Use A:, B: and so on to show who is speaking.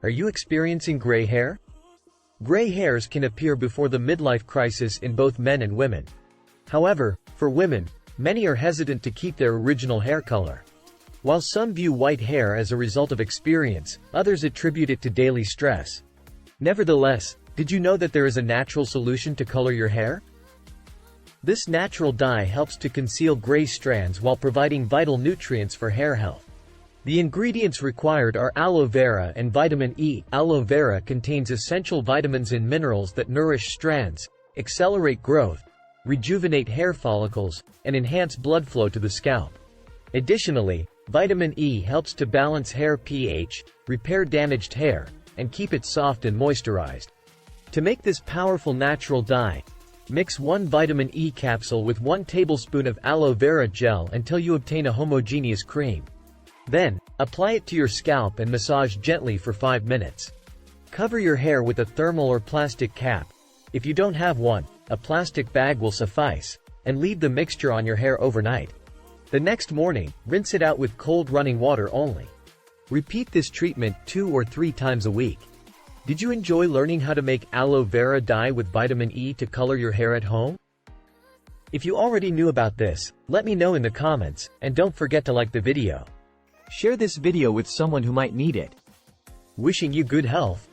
A: Are you experiencing gray hair? Gray hairs can appear before the midlife crisis in both men and women. However, for women, many are hesitant to keep their original hair color. While some view white hair as a result of experience, others attribute it to daily stress. Nevertheless, did you know that there is a natural solution to color your hair? This natural dye helps to conceal gray strands while providing vital nutrients for hair health. The ingredients required are aloe vera and vitamin E. Aloe vera contains essential vitamins and minerals that nourish strands, accelerate growth, rejuvenate hair follicles, and enhance blood flow to the scalp. Additionally, vitamin E helps to balance hair pH, repair damaged hair, and keep it soft and moisturized. To make this powerful natural dye, mix 1 vitamin E capsule with 1 tablespoon of aloe vera gel until you obtain a homogeneous cream. Then, apply it to your scalp and massage gently for 5 minutes. Cover your hair with a thermal or plastic cap. If you don't have one, a plastic bag will suffice, and leave the mixture on your hair overnight. The next morning, rinse it out with cold running water only. Repeat this treatment 2 or 3 times a week. Did you enjoy learning how to make aloe vera dye with vitamin E to color your hair at home? If you already knew about this, let me know in the comments, and don't forget to like the video. Share this video with someone who might need it. Wishing you good health.